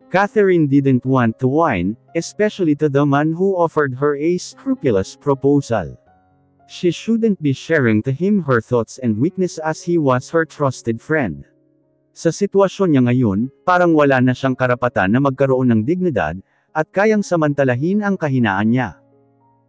Catherine didn't want to whine, especially to the man who offered her a scrupulous proposal. She shouldn't be sharing to him her thoughts and weakness as he was her trusted friend. Sa sitwasyon niya ngayon, parang wala na siyang karapatan na magkaroon ng dignidad, at kayang samantalahin ang kahinaan niya.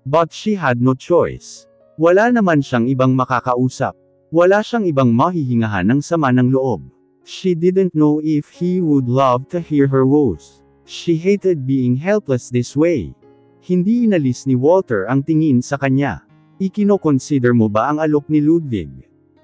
But she had no choice. Wala naman siyang ibang makakausap. Wala siyang ibang mahihingahan ng sama ng loob. She didn't know if he would love to hear her woes. She hated being helpless this way. Hindi inalis ni Walter ang tingin sa kanya. Ikino-consider mo ba ang alok ni Ludwig?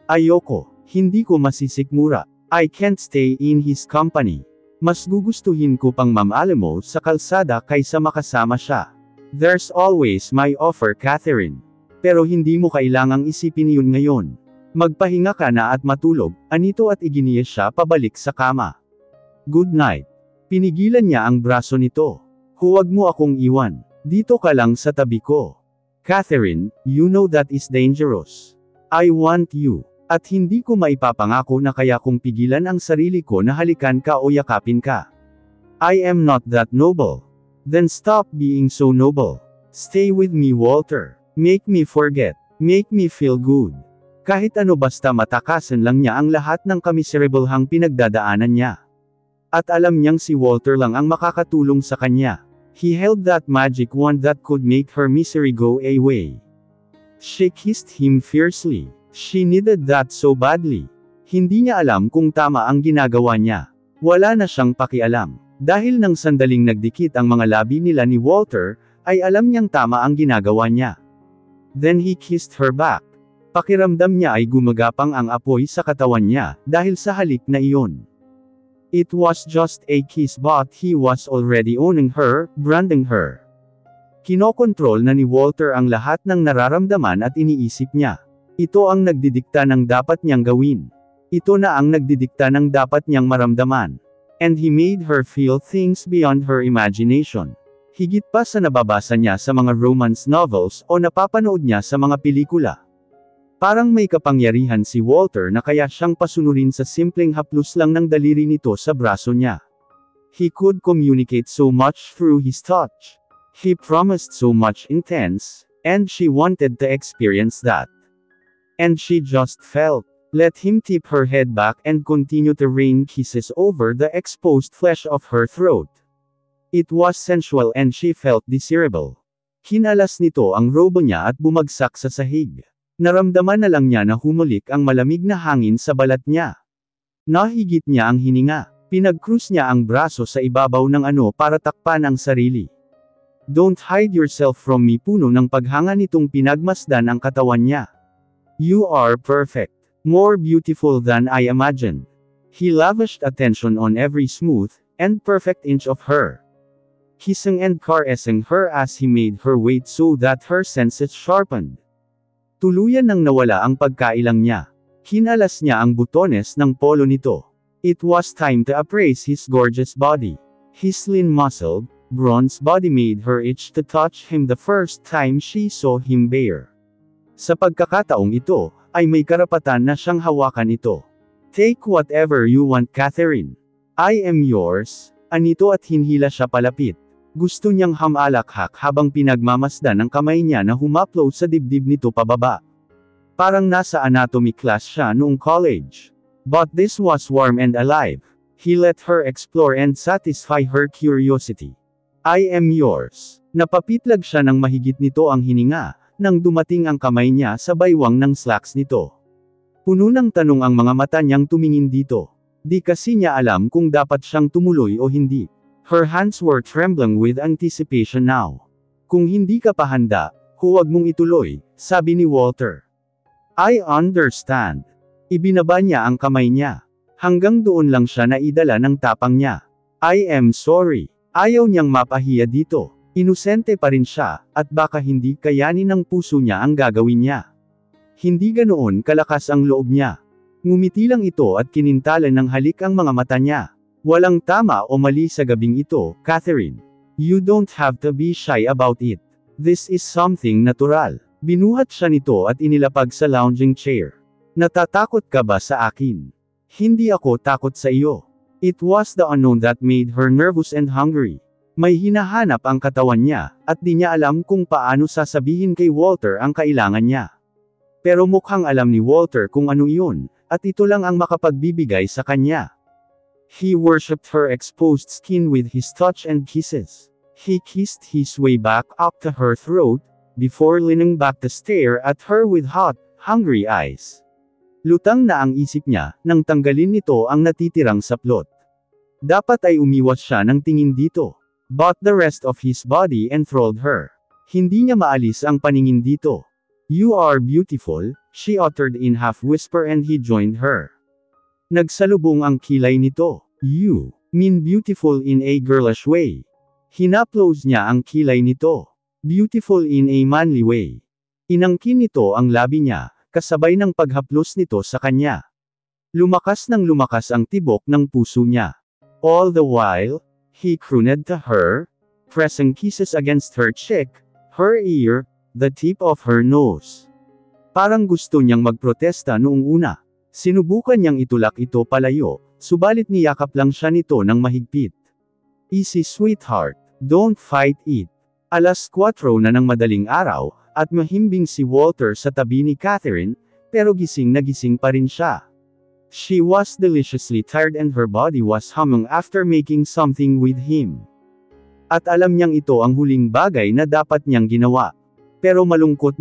Ayoko. Hindi ko masisikmura. I can't stay in his company. Mas gugustuhin ko pang mamaalamo sa kalsada kaysa makasama siya. There's always my offer, Catherine. Pero hindi mo kailangang isipin yun ngayon. Magpahinga ka na at matulog, anito at iginiya siya pabalik sa kama. Good night. Pinigilan niya ang braso nito. Huwag mo akong iwan. Dito ka lang sa tabi ko. Catherine, you know that is dangerous. I want you. At hindi ko maipapangako na kaya kong pigilan ang sarili ko na halikan ka o yakapin ka. I am not that noble. Then stop being so noble. Stay with me, Walter. Make me forget. Make me feel good. Kahit ano basta matakasan lang niya ang lahat ng kamiserablehang pinagdadaanan niya. At alam niyang si Walter lang ang makakatulong sa kanya. He held that magic wand that could make her misery go away. She kissed him fiercely. She needed that so badly. Hindi niya alam kung tama ang ginagawa niya. Wala na siyang pakialam. Dahil nang sandaling nagdikit ang mga labi nila ni Walter, ay alam niyang tama ang ginagawa niya. Then he kissed her back. Pakiramdam niya ay gumagapang ang apoy sa katawan niya, dahil sa halik na iyon. It was just a kiss but he was already owning her, branding her. Kinokontrol na ni Walter ang lahat ng nararamdaman at iniisip niya. Ito ang nagdidikta ng dapat niyang gawin. Ito na ang nagdidikta ng dapat niyang maramdaman. And he made her feel things beyond her imagination. Higit pa sa nababasa niya sa mga romance novels o napapanood niya sa mga pelikula. Parang may kapangyarihan si Walter na kaya siyang pasunurin sa simpleng haplos lang ng daliri nito sa braso niya. He could communicate so much through his touch. He promised so much intense, and she wanted to experience that. And she just felt. Let him tip her head back and continue to rain kisses over the exposed flesh of her throat. It was sensual and she felt desirable. Kinalas nito ang robo niya at bumagsak sa sahig. Naramdaman na lang niya na humulik ang malamig na hangin sa balat niya. Nahigit niya ang hininga. Pinag-cruise niya ang braso sa ibabaw ng ano para takpan ang sarili. Don't hide yourself from me, puno ng paghanga nitong pinagmasdan ang katawan niya. You are perfect. More beautiful than I imagined. He lavished attention on every smooth and perfect inch of her. Kissing and caressing her as he made her wait so that her senses sharpened. Tuluyan nang nawala ang pagkailang niya. Kinalas niya ang butones ng polo nito. It was time to appraise his gorgeous body. His lean-muscled, bronze body made her itch to touch him the first time she saw him bare. Sa pagkakataong ito, ay may karapatan na siyang hawakan ito. Take whatever you want, Catherine. I am yours. Anito at hinhila siya palapit. Gusto niyang hamalakhak habang pinagmamasdan ng kamay niya na humaplo sa dibdib nito pababa. Parang nasa anatomy class siya noong college. But this was warm and alive. He let her explore and satisfy her curiosity. I am yours. Napapitlag siya ng mahigit nito ang hininga, nang dumating ang kamay niya sa baywang ng slacks nito. Puno ng tanong ang mga mata niyang tumingin dito. Di kasi niya alam kung dapat siyang tumuloy o hindi. Her hands were trembling with anticipation now. Kung hindi ka pa handa, huwag mong ituloy, sabi ni Walter. I understand. Ibinaba niya ang kamay niya. Hanggang doon lang siya naidala ng tapang niya. I am sorry. Ayaw niyang mapahiya dito. Inosente pa rin siya, at baka hindi kayanin ng puso niya ang gagawin niya. Hindi ganoon kalakas ang loob niya. Ngumiti lang ito at kinintalan ng halik ang mga mata niya. Walang tama o mali sa gabing ito, Catherine. You don't have to be shy about it. This is something natural. Binuhat siya nito at inilapag sa lounging chair. Natatakot ka ba sa akin? Hindi ako takot sa iyo. It was the unknown that made her nervous and hungry. May hinahanap ang katawan niya, at di niya alam kung paano sasabihin kay Walter ang kailangan niya. Pero mukhang alam ni Walter kung ano iyon, at ito lang ang makapagbibigay sa kanya. He worshipped her exposed skin with his touch and kisses. He kissed his way back up to her throat, before leaning back to stare at her with hot, hungry eyes. Lutang na ang isip niya, nang tanggalin nito ang natitirang saplot. Dapat ay umiwas siya ng tingin dito. But the rest of his body enthralled her. Hindi niya maalis ang paningin dito. "You are beautiful," she uttered in half-whisper and he joined her. Nagsalubong ang kilay nito. "You mean beautiful in a girlish way." Hinaplos niya ang kilay nito. "Beautiful in a manly way." Inangkin nito ang labi niya, kasabay ng paghaplos nito sa kanya. Lumakas ang tibok ng puso niya. All the while, he crooned to her, pressing kisses against her cheek, her ear, the tip of her nose. Parang gusto niyang magprotesta noong una. Sinubukan niyang itulak ito palayo, subalit niyakap lang siya nito ng mahigpit. "Easy sweetheart, don't fight it." 4:00 na ng madaling araw, at mahimbing si Walter sa tabi ni Catherine, pero gising na gising pa rin siya. She was deliciously tired and her body was humming after making something with him. At alam niyang ito ang huling bagay na dapat niyang ginawa. Pero malungkot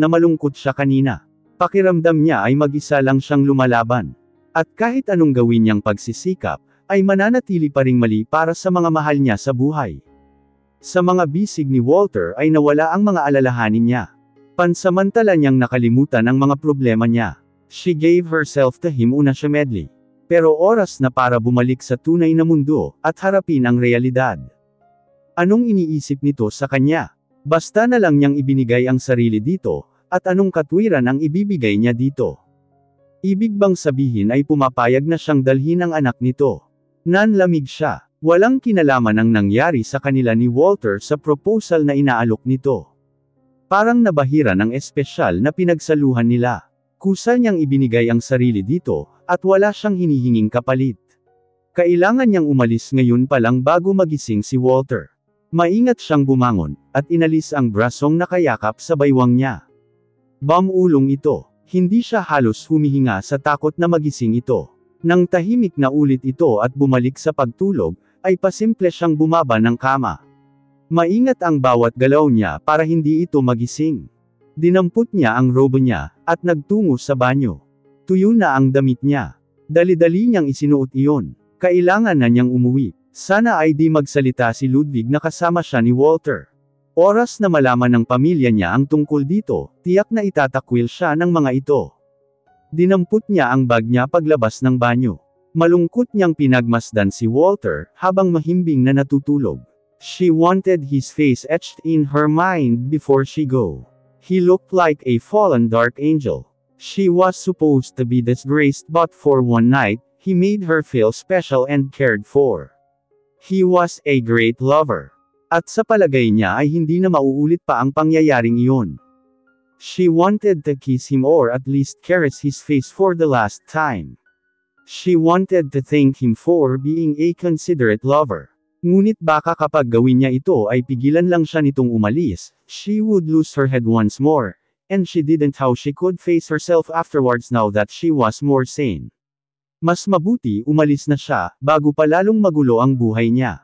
siya kanina. Pakiramdam niya ay mag-isa lang siyang lumalaban. At kahit anong gawin niyang pagsisikap, ay mananatili pa ring mali para sa mga mahal niya sa buhay. Sa mga bisig ni Walter ay nawala ang mga alalahanin niya. Pansamantala niyang nakalimutan ang mga problema niya. She gave herself to him unashamedly. Pero oras na para bumalik sa tunay na mundo, at harapin ang realidad. Anong iniisip nito sa kanya? Basta na lang niyang ibinigay ang sarili dito, at anong katwiran ang ibibigay niya dito? Ibig bang sabihin ay pumapayag na siyang dalhin ang anak nito? Nanlamig siya. Walang kinalaman ang nangyari sa kanila ni Walter sa proposal na inaalok nito. Parang nabahira ng espesyal na pinagsaluhan nila. Kusa niyang ibinigay ang sarili dito, at wala siyang hinihinging kapalit. Kailangan niyang umalis ngayon pa lang bago magising si Walter. Maingat siyang bumangon, at inalis ang brasong nakayakap sa baywang niya. Bamulong ito. Hindi siya halos humihinga sa takot na magising ito. Nang tahimik na ulit ito at bumalik sa pagtulog, ay pasimple siyang bumaba ng kama. Maingat ang bawat galaw niya para hindi ito magising. Dinampot niya ang robe niya, at nagtungo sa banyo. Tuyo na ang damit niya. Dali-dali niyang isinuot iyon. Kailangan na niyang umuwi. Sana ay di magsalita si Ludwig na kasama siya ni Walter. Oras na malaman ng pamilya niya ang tungkol dito, tiyak na itatakwil siya ng mga ito. Dinampot niya ang bag niya paglabas ng banyo. Malungkot niyang pinagmasdan si Walter, habang mahimbing na natutulog. She wanted his face etched in her mind before she go. He looked like a fallen dark angel. She was supposed to be disgraced, but for one night, he made her feel special and cared for. He was a great lover. At sa palagay niya ay hindi na mauulit pa ang pangyayaring iyon. She wanted to kiss him or at least caress his face for the last time. She wanted to thank him for being a considerate lover. Ngunit baka kapag gawin niya ito ay pigilan lang siya nitong umalis, she would lose her head once more, and she didn't how she could face herself afterwards now that she was more sane. Mas mabuti umalis na siya, bago pa lalong magulo ang buhay niya.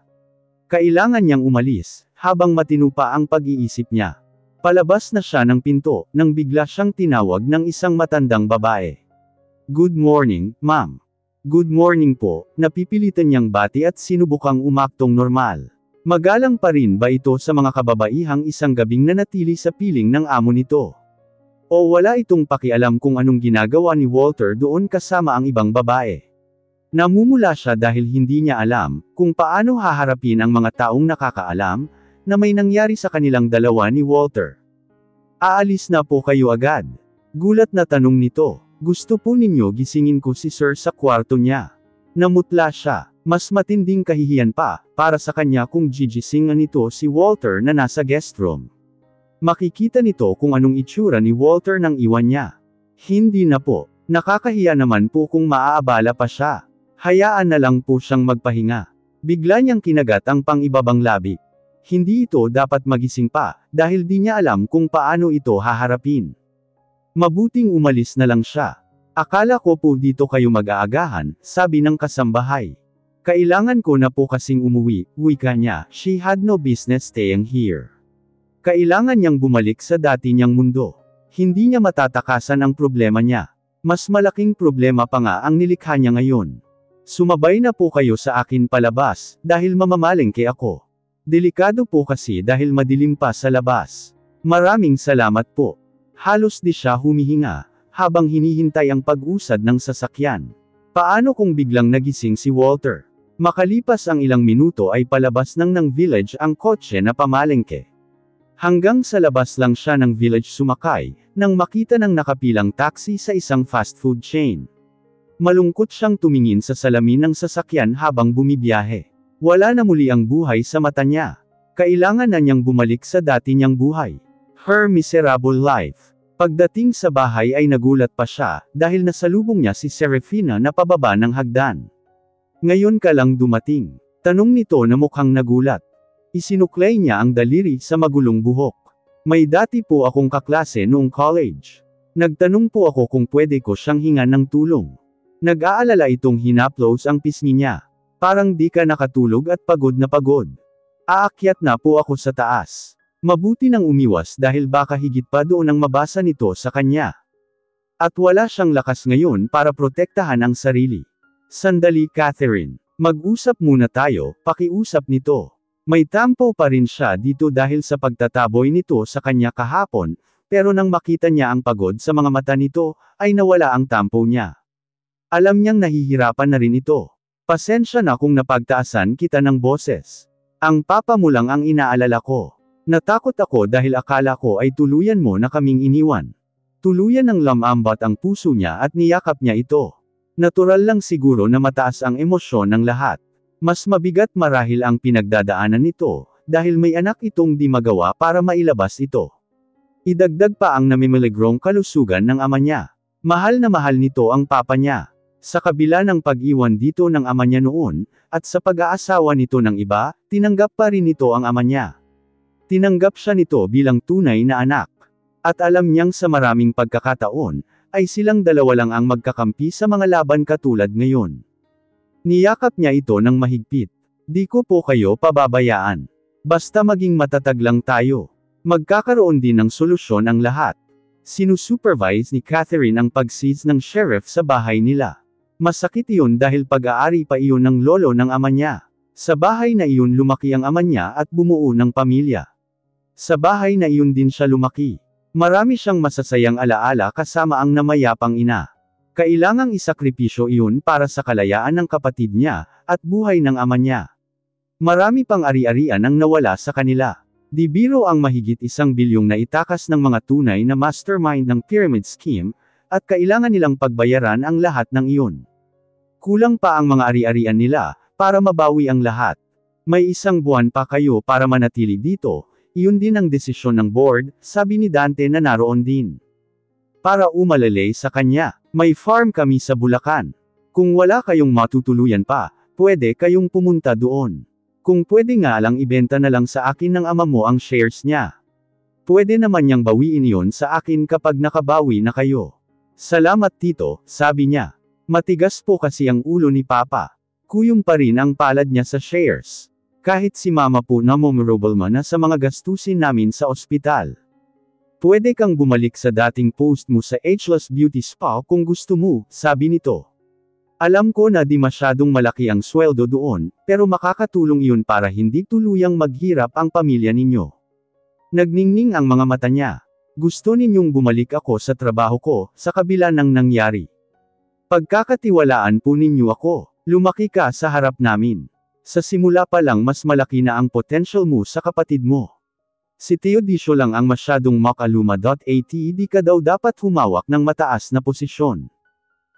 Kailangan niyang umalis, habang matino pa ang pag-iisip niya. Palabas na siya ng pinto, nang bigla siyang tinawag ng isang matandang babae. "Good morning, ma'am." "Good morning po," napipilitan niyang bati at sinubukang umaktong normal. Magalang pa rin ba ito sa mga kababaihang isang gabing nanatili sa piling ng amo nito? O wala itong pakialam kung anong ginagawa ni Walter doon kasama ang ibang babae? Namumula siya dahil hindi niya alam, kung paano haharapin ang mga taong nakakaalam, na may nangyari sa kanilang dalawa ni Walter. "Aalis na po kayo agad?" Gulat na tanong nito. "Gusto po ninyo gisingin ko si Sir sa kwarto niya?" Namutla siya. Mas matinding kahihiyan pa, para sa kanya kung gigisingan nito si Walter na nasa guest room. Makikita nito kung anong itsura ni Walter nang iwan niya. Hindi na po. Nakakahiya naman po kung maaabala pa siya. Hayaan na lang po siyang magpahinga. Bigla niyang kinagat ang pang-ibabang labi. Hindi ito dapat magising pa, dahil di niya alam kung paano ito haharapin. Mabuting umalis na lang siya. Akala ko po dito kayo mag-aagahan, sabi ng kasambahay. Kailangan ko na po kasing umuwi, wika niya, she had no business staying here. Kailangan niyang bumalik sa dati niyang mundo. Hindi niya matatakasan ang problema niya. Mas malaking problema pa nga ang nilikha niya ngayon. Sumabay na po kayo sa akin palabas, dahil mamamalengke ako. Delikado po kasi dahil madilim pa sa labas. Maraming salamat po. Halos di siya humihinga, habang hinihintay ang pag-usad ng sasakyan. Paano kung biglang nagising si Walter? Makalipas ang ilang minuto ay palabas ng village ang kotse na pamalengke. Hanggang sa labas lang siya ng village sumakay, nang makita ng nakapilang taxi sa isang fast food chain. Malungkot siyang tumingin sa salamin ng sasakyan habang bumibiyahe. Wala na muli ang buhay sa mata niya. Kailangan na niyang bumalik sa dati niyang buhay. Her miserable life. Pagdating sa bahay ay nagulat pa siya, dahil nasalubong niya si Serafina na pababa ng hagdan. Ngayon ka lang dumating. Tanong nito na mukhang nagulat. Isinuklay niya ang daliri sa magulong buhok. May dati po akong kaklase noong college. Nagtanong po ako kung pwede ko siyang hingan ng tulong. Nag-aalala itong hinaplos ang pisngi niya. Parang di ka nakatulog at pagod na pagod. Aakyat na po ako sa taas. Mabuti nang umiwas dahil baka higit pa doon ang mabasa nito sa kanya. At wala siyang lakas ngayon para protektahan ang sarili. Sandali Catherine. Mag-usap muna tayo, pakiusap nito. May tampo pa rin siya dito dahil sa pagtataboy nito sa kanya kahapon, pero nang makita niya ang pagod sa mga mata nito, ay nawala ang tampo niya. Alam niyang nahihirapan na rin ito. Pasensya na kung napagtaasan kita ng boses. Ang papa mo lang ang inaalala ko. Natakot ako dahil akala ko ay tuluyan mo na kaming iniwan. Tuluyan ng lamambat ang puso niya at niyakap niya ito. Natural lang siguro na mataas ang emosyon ng lahat. Mas mabigat marahil ang pinagdadaanan nito, dahil may anak itong di magawa para mailabas ito. Idagdag pa ang namimiligrong kalusugan ng ama niya. Mahal na mahal nito ang papa niya. Sa kabila ng pag-iwan dito ng ama niya noon, at sa pag-aasawa nito ng iba, tinanggap pa rin nito ang ama niya. Tinanggap siya nito bilang tunay na anak. At alam niyang sa maraming pagkakataon, ay silang dalawa lang ang magkakampi sa mga laban katulad ngayon. Niyakap niya ito ng mahigpit. Di ko po kayo pababayaan. Basta maging matatag lang tayo. Magkakaroon din ng solusyon ang lahat. Sinusupervise ni Catherine ang pag-seize ng sheriff sa bahay nila. Masakit iyon dahil pag-aari pa iyon ng lolo ng ama niya. Sa bahay na iyon lumaki ang ama niya at bumuo ng pamilya. Sa bahay na iyon din siya lumaki. Marami siyang masasayang alaala kasama ang namayapang ina. Kailangang isakripisyo iyon para sa kalayaan ng kapatid niya, at buhay ng ama niya. Marami pang ari-arian ang nawala sa kanila. Di biro ang mahigit 1 bilyong na itakas ng mga tunay na mastermind ng pyramid scheme, at kailangan nilang pagbayaran ang lahat ng iyon. Kulang pa ang mga ari-arian nila, para mabawi ang lahat. May 1 buwan pa kayo para manatili dito, iyon din ang desisyon ng board, sabi ni Dante na naroon din. Para umalalay sa kanya, may farm kami sa Bulacan. Kung wala kayong matutuluyan pa, pwede kayong pumunta doon. Kung pwede nga lang ibenta na lang sa akin ng ama mo ang shares niya. Pwede naman niyang bawiin iyon sa akin kapag nakabawi na kayo. Salamat tito, sabi niya. Matigas po kasi ang ulo ni Papa. Kuyong pa rin ang palad niya sa shares. Kahit si Mama po na memorable man na sa mga gastusin namin sa ospital. Pwede kang bumalik sa dating post mo sa Ageless Beauty Spa kung gusto mo, sabi nito. Alam ko na di masyadong malaki ang sweldo doon, pero makakatulong iyon para hindi tuluyang maghirap ang pamilya ninyo. Nagningning ang mga mata niya. Gusto ninyong bumalik ako sa trabaho ko, sa kabila ng nangyari. Pagkakatiwalaan po ninyo ako, lumaki ka sa harap namin. Sa simula pa lang mas malaki na ang potential mo sa kapatid mo. Si Teodisio lang ang masyadong makaluma.at di ka daw dapat humawak ng mataas na posisyon.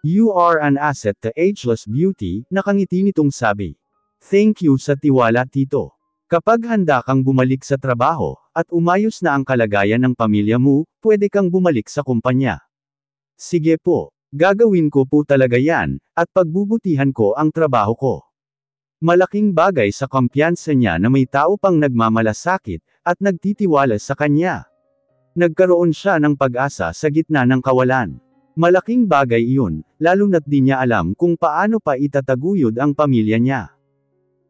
You are an asset to Ageless Beauty, nakangiti nitong sabi. Thank you sa tiwala tito. Kapag handa kang bumalik sa trabaho, at umayos na ang kalagayan ng pamilya mo, pwede kang bumalik sa kumpanya. Sige po. Gagawin ko po talaga yan, at pagbubutihan ko ang trabaho ko. Malaking bagay sa kumpiyansa niya na may tao pang nagmamalasakit, at nagtitiwala sa kanya. Nagkaroon siya ng pag-asa sa gitna ng kawalan. Malaking bagay iyon, lalo na't di niya alam kung paano pa itataguyod ang pamilya niya.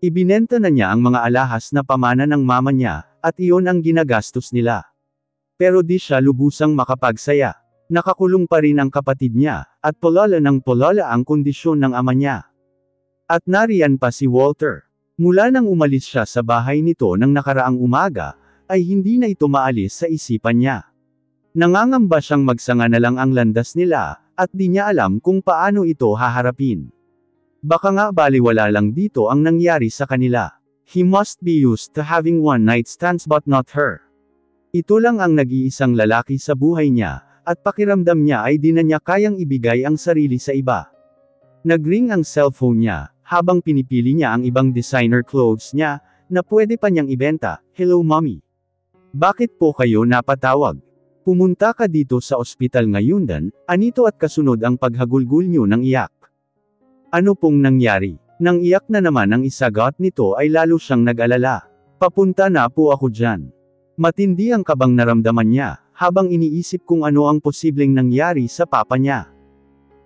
Ibinenta na niya ang mga alahas na pamana ng mama niya, at iyon ang ginagastos nila. Pero di siya lubusang makapagsaya. Nakakulong pa rin ang kapatid niya, at polala ng polala ang kondisyon ng ama niya. At nariyan pa si Walter. Mula nang umalis siya sa bahay nito ng nakaraang umaga, ay hindi na ito maalis sa isipan niya. Nangangamba siyang magsanga na lang ang landas nila, at di niya alam kung paano ito haharapin. Baka nga baliwala lang dito ang nangyari sa kanila. He must be used to having one night stands but not her. Ito lang ang nag-iisang lalaki sa buhay niya, at pakiramdam niya ay di na niya kayang ibigay ang sarili sa iba. Nagring ang cellphone niya, habang pinipili niya ang ibang designer clothes niya, na pwede pa niyang ibenta. Hello mommy. Bakit po kayo napatawag? Pumunta ka dito sa ospital ngayon dan, anito at kasunod ang paghagulgul niyo ng iyak. Ano pong nangyari? Nang iyak na naman ang isagot nito ay lalo siyang nag-alala. Papunta na po ako dyan. Matindi ang kabang naramdaman niya, habang iniisip kung ano ang posibleng nangyari sa papa niya.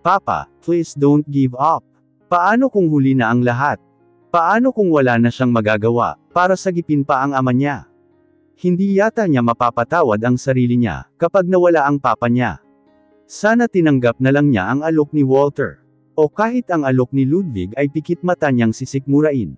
Papa, please don't give up. Paano kung huli na ang lahat? Paano kung wala na siyang magagawa, para sagipin pa ang ama niya? Hindi yata niya mapapatawad ang sarili niya, kapag nawala ang papa niya. Sana tinanggap na lang niya ang alok ni Walter. O kahit ang alok ni Ludwig ay pikit mata niyang sisikmurain.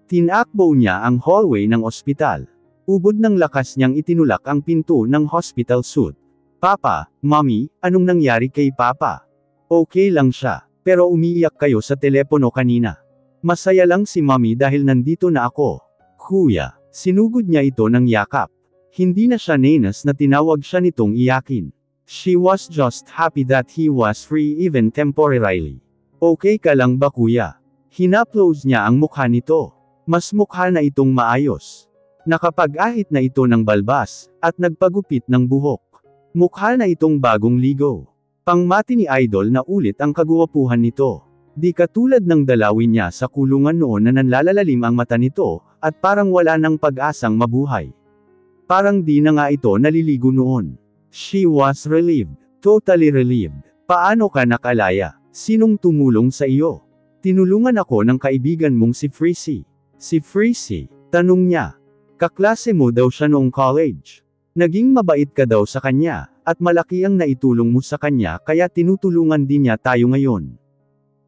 Tinakbo niya ang hallway ng ospital. Ubod ng lakas niyang itinulak ang pinto ng hospital suite. Papa, Mommy, anong nangyari kay Papa? Okay lang siya, pero umiiyak kayo sa telepono kanina. Masaya lang si Mommy dahil nandito na ako. Kuya, sinugod niya ito ng yakap. Hindi na siya nenas na tinawag siya nitong iyakin. She was just happy that he was free even temporarily. Okay ka lang ba kuya? Hinaplos niya ang mukha nito. Mas mukha na itong maayos. Nakapag-ahit na ito ng balbas, at nagpagupit ng buhok. Mukha na itong bagong ligo. Pangmati ni Idol na ulit ang kaguwapuhan nito. Di katulad ng dalawin niya sa kulungan noon na nanlalalalim ang mata nito, at parang wala ng pag-asang mabuhay. Parang di na nga ito naliligo noon. She was relieved. Totally relieved. Paano ka nakalaya? Sinong tumulong sa iyo? Tinulungan ako ng kaibigan mong si Freezy. Si Freezy? Tanong niya. Kaklase mo daw siya noong college. Naging mabait ka daw sa kanya, at malaki ang naitulong mo sa kanya kaya tinutulungan din niya tayo ngayon.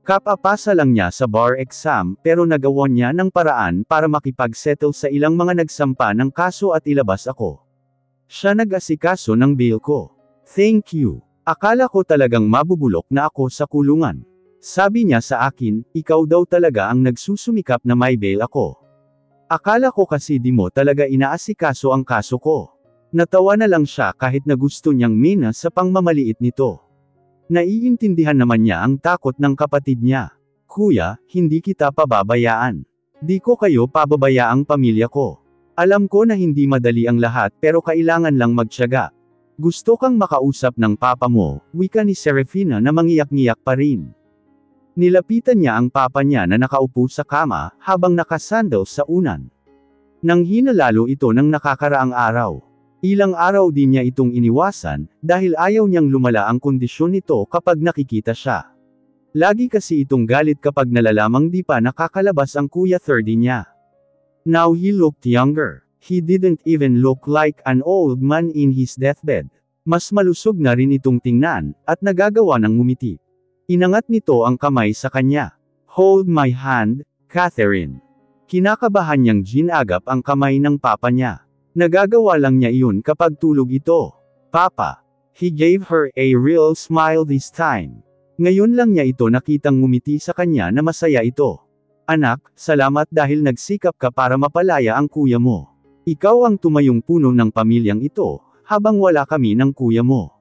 Kapapasa lang niya sa bar exam pero nagawa niya ng paraan para makipag-settle sa ilang mga nagsampa ng kaso at ilabas ako. Siya nag-asikaso ng bail ko. Thank you. Akala ko talagang mabubulok na ako sa kulungan. Sabi niya sa akin, ikaw daw talaga ang nagsusumikap na may bail ako. Akala ko kasi di mo talaga inaasikaso ang kaso ko. Natawa na lang siya kahit na gusto niyang mina sa pangmamaliit nito. Naiintindihan naman niya ang takot ng kapatid niya. Kuya, hindi kita pababayaan. Di ko kayo pababayaang pamilya ko. Alam ko na hindi madali ang lahat pero kailangan lang magtiyaga. Gusto kang makausap ng papa mo, wika ni Serafina na mangiyak-ngiyak pa rin. Nilapitan niya ang papa niya na nakaupo sa kama, habang nakasandal sa unan. Nanghina lalo ito ng nakakaraang araw. Ilang araw din niya itong iniwasan, dahil ayaw niyang lumala ang kondisyon nito kapag nakikita siya. Lagi kasi itong galit kapag nalalamang di pa nakakalabas ang kuya 30 niya. Now he looked younger. He didn't even look like an old man in his deathbed. Mas malusog na rin itong tingnan, at nagagawa ng ngumiti. Inangat nito ang kamay sa kanya. Hold my hand, Catherine. Kinakabahan niyang ginagap ang kamay ng papa niya. Nagagawa lang niya iyon kapag tulog ito. Papa. He gave her a real smile this time. Ngayon lang niya ito nakitang ngumiti sa kanya na masaya ito. Anak, salamat dahil nagsikap ka para mapalaya ang kuya mo. Ikaw ang tumayong puno ng pamilyang ito, habang wala kami ng kuya mo.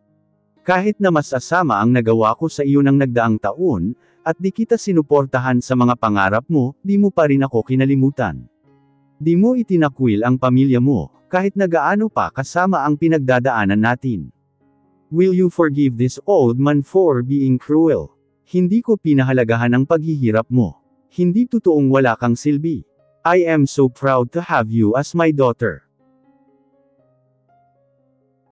Kahit na masasama ang nagawa ko sa iyo ng nagdaang taon, at di kita sinuportahan sa mga pangarap mo, di mo pa rin ako kinalimutan. Di mo itinakwil ang pamilya mo, kahit na gaano pa kasama ang pinagdadaanan natin. Will you forgive this old man for being cruel? Hindi ko pinahalagahan ang paghihirap mo. Hindi totoong wala kang silbi. I am so proud to have you as my daughter.